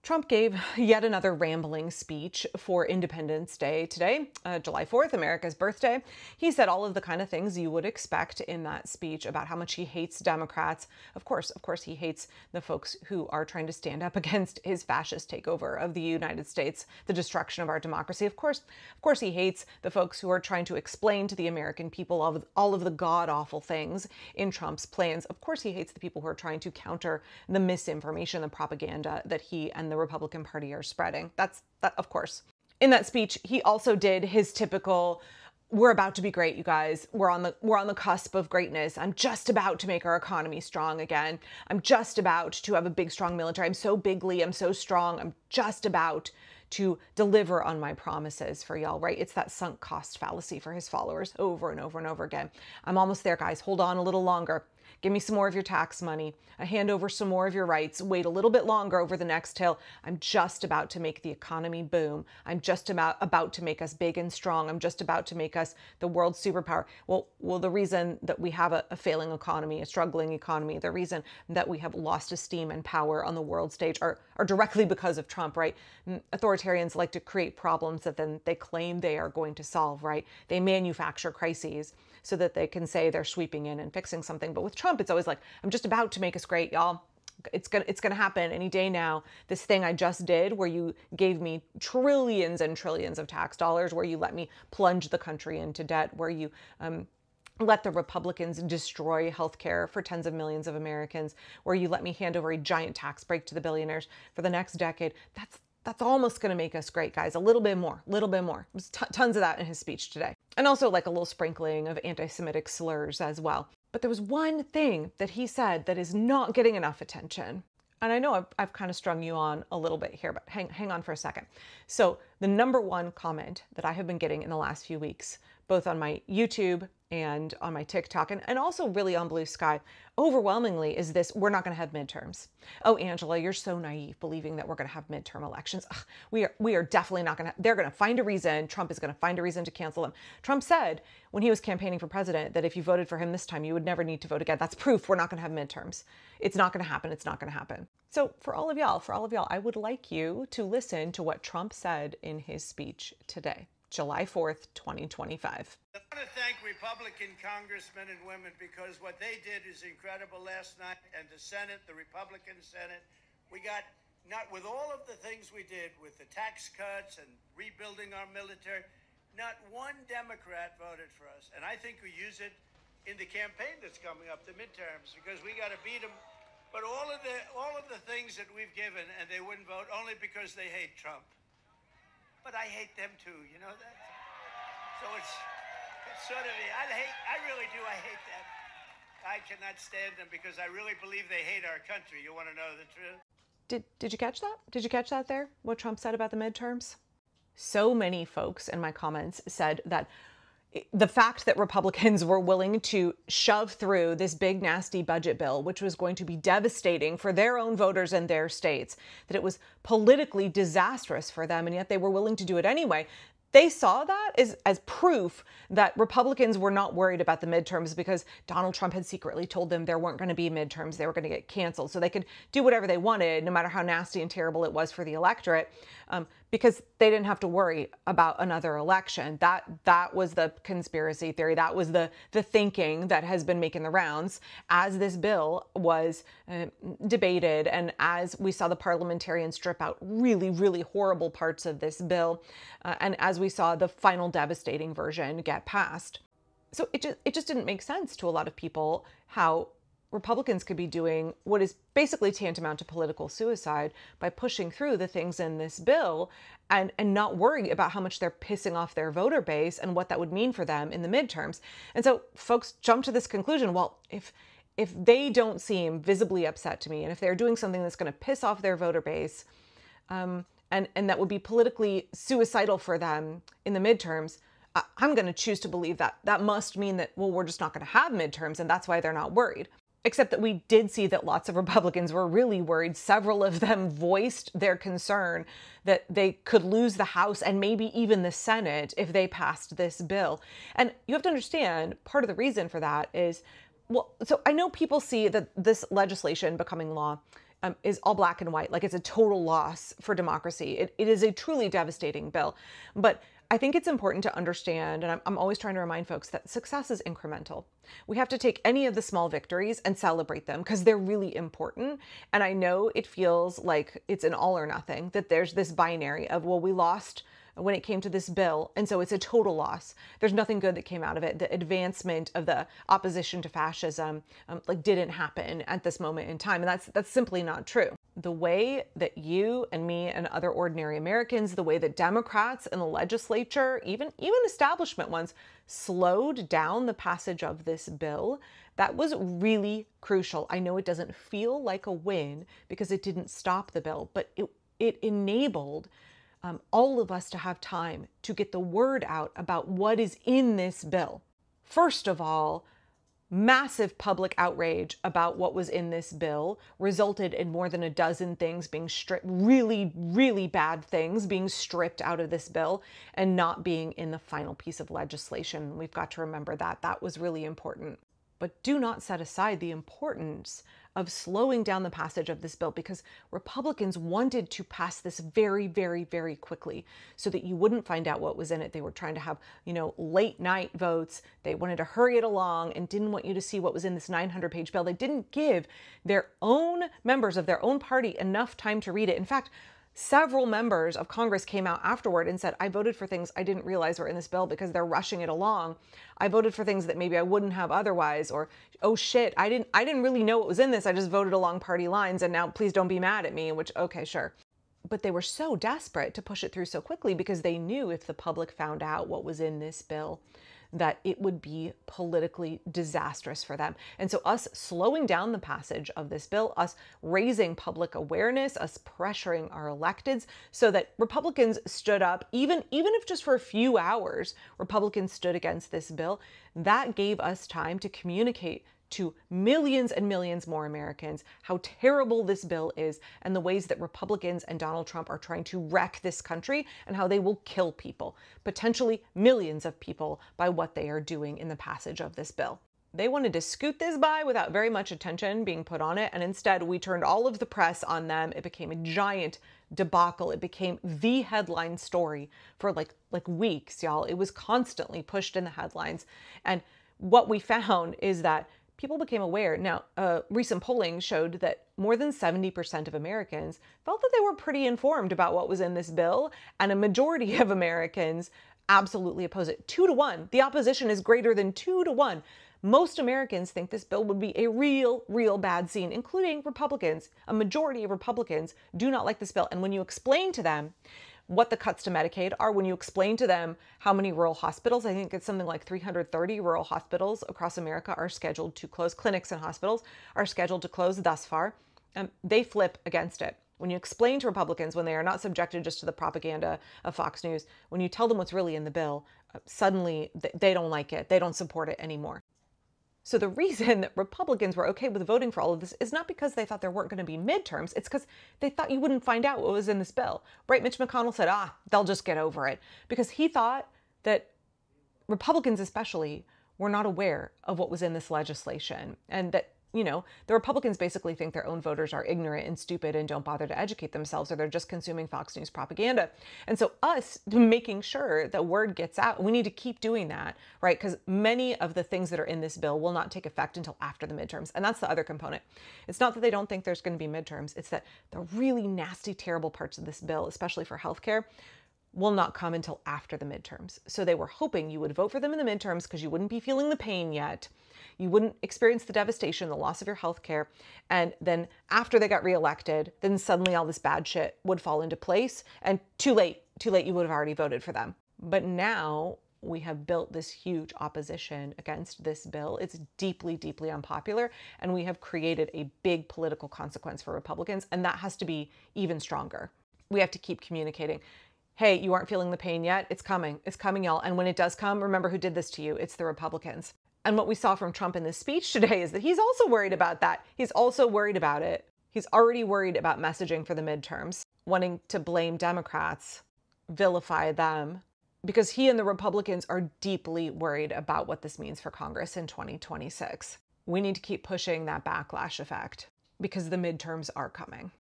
Trump gave yet another rambling speech for Independence Day today, July 4th, America's birthday. He said all of the kind of things you would expect in that speech about how much he hates Democrats. Of course, he hates the folks who are trying to stand up against his fascist takeover of the United States, the destruction of our democracy. Of course, he hates the folks who are trying to explain to the American people all of the god-awful things in Trump's plans. Of course, he hates the people who are trying to counter the misinformation, the propaganda that he and the Republican Party are spreading. That, of course. In that speech, he also did his typical, we're about to be great, you guys. We're on the cusp of greatness. I'm just about to make our economy strong again. I'm just about to have a big, strong military. I'm so bigly, I'm so strong. I'm just about to deliver on my promises for y'all, right? It's that sunk cost fallacy for his followers over and over and over again. I'm almost there, guys. Hold on a little longer. Give me some more of your tax money. I hand over some more of your rights. Wait a little bit longer over the next hill. I'm just about to make the economy boom. I'm just about to make us big and strong. I'm just about to make us the world's superpower. Well, the reason that we have a failing economy, a struggling economy, the reason that we have lost esteem and power on the world stage are directly because of Trump, right? Authoritarians like to create problems that then they claim they are going to solve, right? They manufacture crises so that they can say they're sweeping in and fixing something. But with Trump, it's always like, I'm just about to make us great, y'all. It's gonna happen any day now. This thing I just did where you gave me trillions and trillions of tax dollars, where you let me plunge the country into debt, where you let the Republicans destroy healthcare for tens of millions of Americans, where you let me hand over a giant tax break to the billionaires for the next decade. That's almost going to make us great, guys. A little bit more. There's tons of that in his speech today. And also like a little sprinkling of anti-Semitic slurs as well. But there was one thing that he said that is not getting enough attention. And I know I've kind of strung you on a little bit here, but hang on for a second. So the number one comment that I have been getting in the last few weeks, both on my YouTube and on my TikTok, and also really on Blue Sky, overwhelmingly is this: we're not going to have midterms. Oh, Angela, you're so naive believing that we're going to have midterm elections. Ugh, we are definitely not going to. They're going to find a reason. Trump is going to find a reason to cancel them. Trump said when he was campaigning for president that if you voted for him this time, you would never need to vote again. That's proof we're not going to have midterms. It's not going to happen. It's not going to happen. So for all of y'all, I would like you to listen to what Trump said in his speech today, July 4th, 2025. I want to thank Republican congressmen and women, because what they did is incredible last night. And the Senate, the Republican Senate, we got, not with all of the things we did with the tax cuts and rebuilding our military, not one Democrat voted for us. And I think we use it in the campaign that's coming up, the midterms, because we got to beat them. But all of the things that we've given, and they wouldn't vote only because they hate Trump. But I hate them too, you know that? So it's sort of, I really do, I hate them. I cannot stand them because I really believe they hate our country. You want to know the truth? Did you catch that? Did you catch that there? What Trump said about the midterms? So many folks in my comments said that the fact that Republicans were willing to shove through this big, nasty budget bill, which was going to be devastating for their own voters in their states, that it was politically disastrous for them, and yet they were willing to do it anyway. They saw that as proof that Republicans were not worried about the midterms because Donald Trump had secretly told them there weren't going to be midterms. They were going to get canceled. So they could do whatever they wanted, no matter how nasty and terrible it was for the electorate, because they didn't have to worry about another election. That was the conspiracy theory. That was the thinking that has been making the rounds as this bill was debated, and as we saw the parliamentarians strip out really, really horrible parts of this bill, and as we saw the final devastating version get passed. So it just didn't make sense to a lot of people how Republicans could be doing what is basically tantamount to political suicide by pushing through the things in this bill and not worry about how much they're pissing off their voter base and what that would mean for them in the midterms. And so folks jump to this conclusion, well, if they don't seem visibly upset to me, and if they're doing something that's going to piss off their voter base, and that would be politically suicidal for them in the midterms, I'm going to choose to believe that. That must mean that, well, we're just not going to have midterms, and that's why they're not worried. Except that we did see that lots of Republicans were really worried. Several of them voiced their concern that they could lose the House and maybe even the Senate if they passed this bill. And you have to understand, part of the reason for that is, well, so I know people see that this legislation becoming law is all black and white. Like, it's a total loss for democracy. It is a truly devastating bill. But I think it's important to understand, and I'm always trying to remind folks, that success is incremental. We have to take any of the small victories and celebrate them because they're really important. And I know it feels like it's an all or nothing, that there's this binary of, well, we lost when it came to this bill, and so it's a total loss. There's nothing good that came out of it. The advancement of the opposition to fascism didn't happen at this moment in time, and that's simply not true. The way that you and me and other ordinary Americans, the way that Democrats in the legislature, even establishment ones, slowed down the passage of this bill, that was really crucial. I know it doesn't feel like a win because it didn't stop the bill, but it enabled all of us to have time to get the word out about what is in this bill. First of all, massive public outrage about what was in this bill resulted in more than a dozen things being stripped, really, really bad things being stripped out of this bill and not being in the final piece of legislation. We've got to remember that. That was really important. But do not set aside the importance of slowing down the passage of this bill, because Republicans wanted to pass this very, very, very quickly so that you wouldn't find out what was in it. They were trying to have, late night votes. They wanted to hurry it along and didn't want you to see what was in this 900-page bill. They didn't give their own members of their own party enough time to read it. In fact, several members of Congress came out afterward and said, I voted for things I didn't realize were in this bill because they're rushing it along. I voted for things that maybe I wouldn't have otherwise, or, oh shit, I didn't really know what was in this. I just voted along party lines and now please don't be mad at me, which, okay, sure. But they were so desperate to push it through so quickly because they knew if the public found out what was in this bill, that it would be politically disastrous for them. And so us slowing down the passage of this bill, us raising public awareness, us pressuring our electeds so that Republicans stood up, even if just for a few hours, Republicans stood against this bill, that gave us time to communicate to millions and millions more Americans how terrible this bill is and the ways that Republicans and Donald Trump are trying to wreck this country and how they will kill people, potentially millions of people, by what they are doing in the passage of this bill. They wanted to scoot this by without very much attention being put on it, and instead we turned all of the press on them. It became a giant debacle. It became the headline story for like weeks, y'all. It was constantly pushed in the headlines. And what we found is that people became aware. Now, recent polling showed that more than 70% of Americans felt that they were pretty informed about what was in this bill, and a majority of Americans absolutely oppose it. 2-1. The opposition is greater than 2-1. Most Americans think this bill would be a real bad scene, including Republicans. A majority of Republicans do not like this bill. And when you explain to them what the cuts to Medicaid are, when you explain to them how many rural hospitals, I think it's something like 330 rural hospitals across America are scheduled to close, clinics and hospitals are scheduled to close thus far, they flip against it. When you explain to Republicans, when they are not subjected just to the propaganda of Fox News, when you tell them what's really in the bill, suddenly they don't like it. They don't support it anymore. So the reason that Republicans were okay with voting for all of this is not because they thought there weren't going to be midterms. It's because they thought you wouldn't find out what was in this bill. Right? Mitch McConnell said, they'll just get over it. Because he thought that Republicans especially were not aware of what was in this legislation. And that, the Republicans basically think their own voters are ignorant and stupid and don't bother to educate themselves, or they're just consuming Fox News propaganda. And so us making sure that word gets out, we need to keep doing that, right? Because many of the things that are in this bill will not take effect until after the midterms. And that's the other component. It's not that they don't think there's going to be midterms. It's that the really nasty, terrible parts of this bill, especially for healthcare, will not come until after the midterms. So they were hoping you would vote for them in the midterms because you wouldn't be feeling the pain yet. You wouldn't experience the devastation, the loss of your health care. And then after they got reelected, then suddenly all this bad shit would fall into place. And too late, you would have already voted for them. But now we have built this huge opposition against this bill. It's deeply, deeply unpopular. And we have created a big political consequence for Republicans. And that has to be even stronger. We have to keep communicating. Hey, you aren't feeling the pain yet? It's coming. It's coming, y'all. And when it does come, remember who did this to you. It's the Republicans. And what we saw from Trump in this speech today is that he's also worried about that. He's also worried about it. He's already worried about messaging for the midterms, wanting to blame Democrats, vilify them, because he and the Republicans are deeply worried about what this means for Congress in 2026. We need to keep pushing that backlash effect. because the midterms are coming.